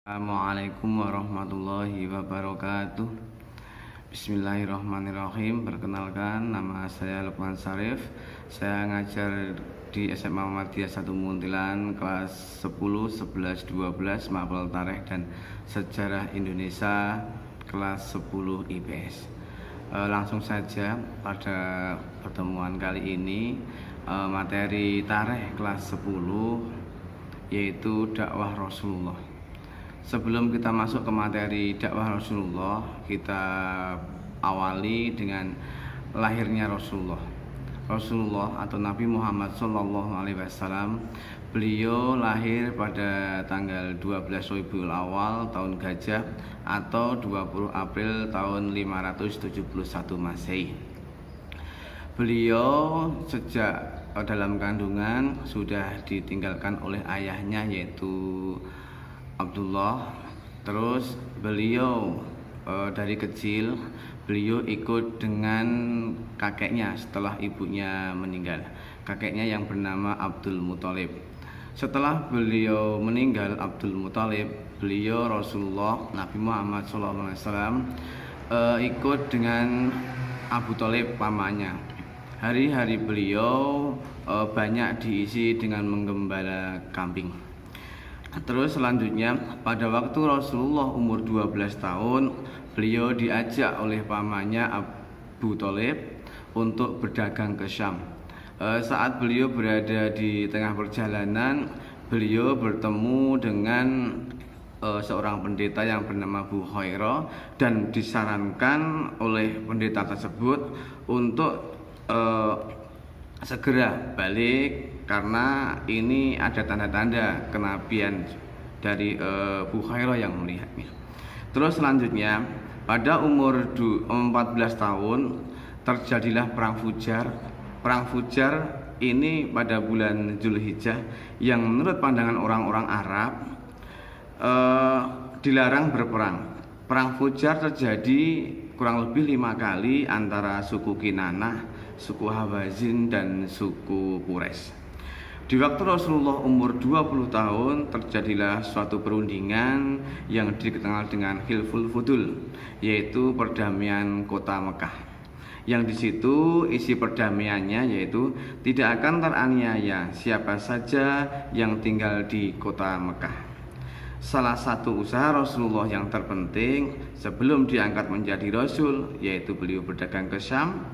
Assalamualaikum warahmatullahi wabarakatuh. Bismillahirrahmanirrahim. Perkenalkan, nama saya Lukman Syarif. Saya ngajar di SMA Muhammadiyah 1 Munthilan kelas 10, 11, 12 Mapel Tarikh dan Sejarah Indonesia kelas 10 IPS. Langsung saja pada pertemuan kali ini materi tarikh kelas 10 yaitu dakwah Rasulullah. Sebelum kita masuk ke materi dakwah Rasulullah, kita awali dengan lahirnya Rasulullah. Rasulullah atau Nabi Muhammad SAW, beliau lahir pada tanggal 12 Rabiul Awal tahun Gajah atau 20 April tahun 571 Masehi. Beliau sejak dalam kandungan sudah ditinggalkan oleh ayahnya yaitu Abdullah. Terus beliau dari kecil beliau ikut dengan kakeknya setelah ibunya meninggal. Kakeknya yang bernama Abdul Muthalib. Setelah beliau meninggal Abdul Muthalib, beliau Rasulullah Nabi Muhammad SAW ikut dengan Abu Thalib pamannya. Hari-hari beliau banyak diisi dengan menggembala kambing. Terus selanjutnya pada waktu Rasulullah umur 12 tahun, beliau diajak oleh pamannya Abu Thalib untuk berdagang ke Syam. Saat beliau berada di tengah perjalanan, beliau bertemu dengan seorang pendeta yang bernama Buhairah dan disarankan oleh pendeta tersebut untuk segera balik karena ini ada tanda-tanda kenabian dari Buhairah yang melihatnya. Terus selanjutnya pada umur 14 tahun terjadilah perang Fujar. Perang Fujar ini pada bulan Zulhijjah yang menurut pandangan orang-orang Arab dilarang berperang. Perang Fujar terjadi kurang lebih 5 kali antara suku Kinanah, suku Hawazin dan suku Quraisy. Di waktu Rasulullah umur 20 tahun terjadilah suatu perundingan yang dikenal dengan Hilful Fudul, yaitu perdamaian kota Mekah. Yang di situ isi perdamaiannya yaitu tidak akan teraniaya siapa saja yang tinggal di kota Mekah. Salah satu usaha Rasulullah yang terpenting sebelum diangkat menjadi Rasul yaitu beliau berdagang ke Syam,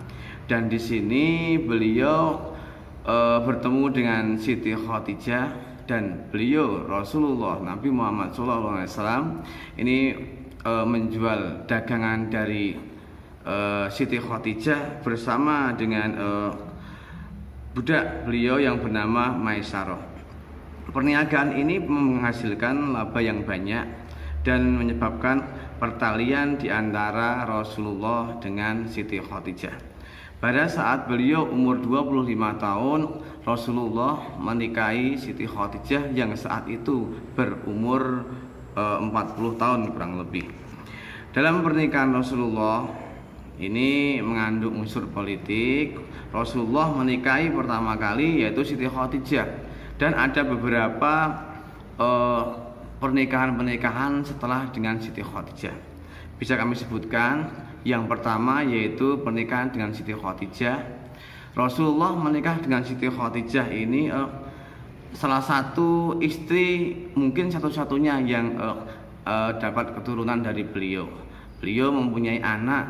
dan di sini beliau bertemu dengan Siti Khadijah, dan beliau Rasulullah Nabi Muhammad SAW ini menjual dagangan dari Siti Khadijah bersama dengan budak beliau yang bernama Maisarah. Perniagaan ini menghasilkan laba yang banyak dan menyebabkan pertalian di antara Rasulullah dengan Siti Khadijah. Pada saat beliau umur 25 tahun, Rasulullah menikahi Siti Khadijah yang saat itu berumur 40 tahun kurang lebih. Dalam pernikahan Rasulullah ini mengandung unsur politik. Rasulullah menikahi pertama kali yaitu Siti Khadijah, dan ada beberapa pernikahan-pernikahan setelah dengan Siti Khadijah. Bisa kami sebutkan. Yang pertama yaitu pernikahan dengan Siti Khadijah. Rasulullah menikah dengan Siti Khadijah ini salah satu istri mungkin satu-satunya yang dapat keturunan dari beliau. Beliau mempunyai anak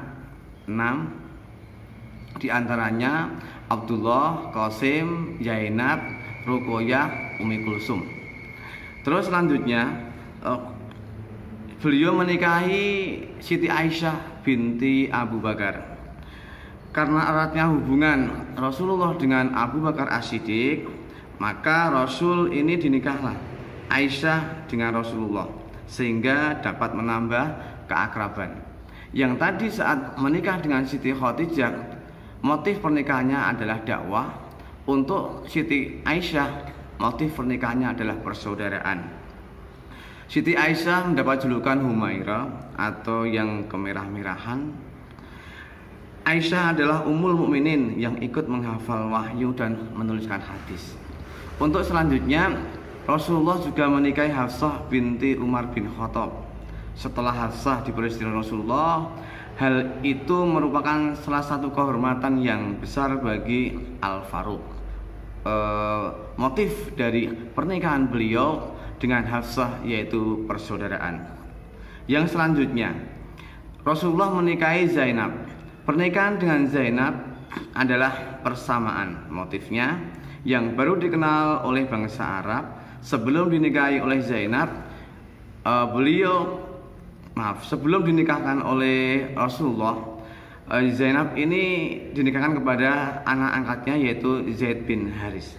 6, di antaranya Abdullah, Qasim, Zainab, Ruqayyah, Ummi Kulsum. Terus selanjutnya beliau menikahi Siti Aisyah binti Abu Bakar. Karena eratnya hubungan Rasulullah dengan Abu Bakar As-Siddiq, maka Rasul ini dinikahlah Aisyah dengan Rasulullah sehingga dapat menambah keakraban. Yang tadi saat menikah dengan Siti Khadijah, motif pernikahannya adalah dakwah. Untuk Siti Aisyah, motif pernikahannya adalah persaudaraan. Siti Aisyah mendapat julukan Humairah atau yang kemerah-merahan. Aisyah adalah ummul mukminin yang ikut menghafal wahyu dan menuliskan hadis. Untuk selanjutnya Rasulullah juga menikahi Hafsah binti Umar bin Khattab. Setelah Hafsah diperistri Rasulullah, hal itu merupakan salah satu kehormatan yang besar bagi Al-Faruq. Motif dari pernikahan beliau dengan Hafsah yaitu persaudaraan. Yang selanjutnya, Rasulullah menikahi Zainab. Pernikahan dengan Zainab adalah persamaan motifnya yang baru dikenal oleh bangsa Arab. Sebelum dinikahi oleh Zainab, sebelum dinikahkan oleh Rasulullah, Zainab ini dinikahkan kepada anak angkatnya yaitu Zaid bin Haris,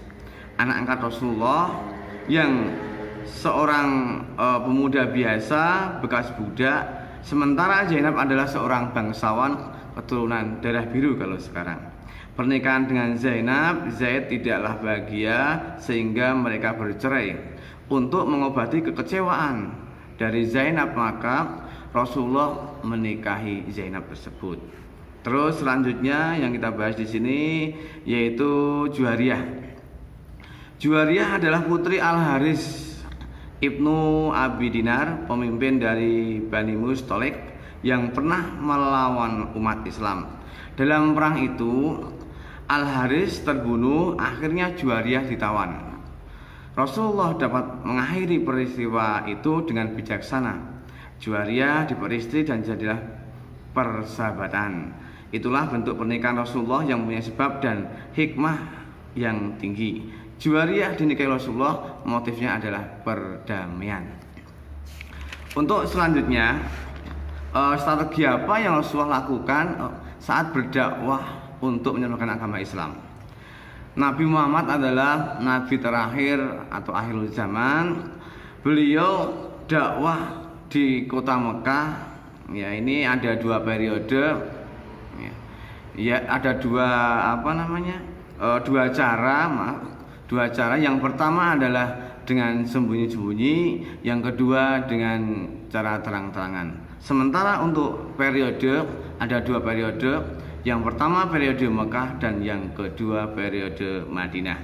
anak angkat Rasulullah yang seorang pemuda biasa bekas budak, sementara Zainab adalah seorang bangsawan keturunan darah biru kalau sekarang. Pernikahan dengan Zainab, Zaid tidaklah bahagia sehingga mereka bercerai. Untuk mengobati kekecewaan dari Zainab, maka Rasulullah menikahi Zainab tersebut. Terus selanjutnya yang kita bahas di sini yaitu Juwariyah. Juwariyah adalah putri Al-Haris Ibnu Abi Dinar, pemimpin dari Bani Mustalik yang pernah melawan umat Islam. Dalam perang itu Al-Haris terbunuh, akhirnya Juwariyah ditawan. Rasulullah dapat mengakhiri peristiwa itu dengan bijaksana. Juwariyah diperistri dan jadilah persahabatan. Itulah bentuk pernikahan Rasulullah yang punya sebab dan hikmah yang tinggi. Juwariyah dinikahi Rasulullah, motifnya adalah perdamaian. Untuk selanjutnya, strategi apa yang Rasulullah lakukan saat berdakwah untuk menyebarkan agama Islam? Nabi Muhammad adalah nabi terakhir atau akhirul zaman. Beliau dakwah di kota Mekah. Ya, ini ada dua periode. Ya, ada dua cara. Yang pertama adalah dengan sembunyi-sembunyi, yang kedua dengan cara terang-terangan. Sementara untuk periode ada dua periode. Yang pertama periode Mekah dan yang kedua periode Madinah.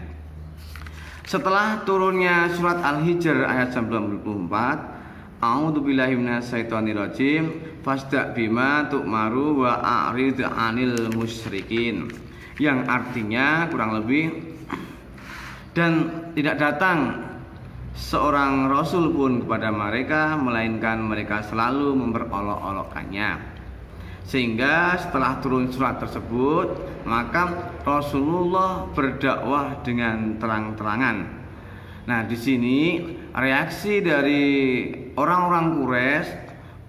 Setelah turunnya surat Al-Hijr ayat 94, A'udzubillahi minasyaitonirrajim, fasda' bima tu'maru wa a'rid 'anil musyrikin. Yang artinya kurang lebih, dan tidak datang seorang rasul pun kepada mereka melainkan mereka selalu memperolok-olokkannya. Sehingga setelah turun surat tersebut, maka Rasulullah berdakwah dengan terang-terangan. Nah, di sini reaksi dari orang-orang Quraisy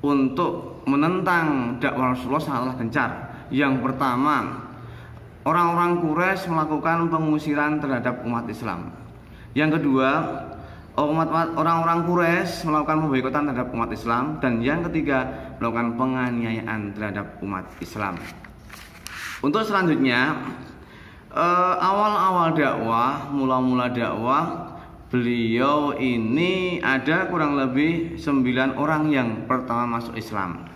untuk menentang dakwah Rasulullah sangatlah gencar. Yang pertama, orang-orang Quraisy melakukan pengusiran terhadap umat Islam. Yang kedua, orang-orang Quraisy melakukan pemboikotan terhadap umat Islam. Dan yang ketiga, melakukan penganiayaan terhadap umat Islam. Untuk selanjutnya, awal-awal dakwah, mula-mula dakwah, beliau ini ada kurang lebih 9 orang yang pertama masuk Islam.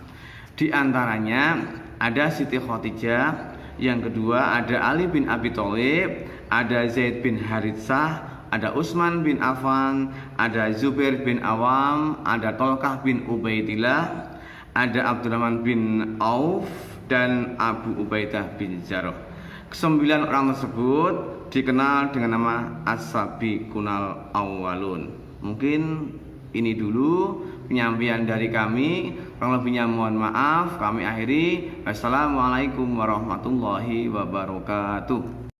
Di antaranya ada Siti Khadijah, yang kedua ada Ali bin Abi Thalib, ada Zaid bin Haritsah, ada Utsman bin Affan, ada Zubair bin Awam, ada Tolkah bin Ubaidillah, ada Abdurrahman bin Auf, dan Abu Ubaidah bin Jarrah. Kesembilan orang tersebut dikenal dengan nama As-Sabiqunal Awwalun. Mungkin ini dulu penyampaian dari kami. Kurang lebihnya mohon maaf. Kami akhiri. Wassalamualaikum warahmatullahi wabarakatuh.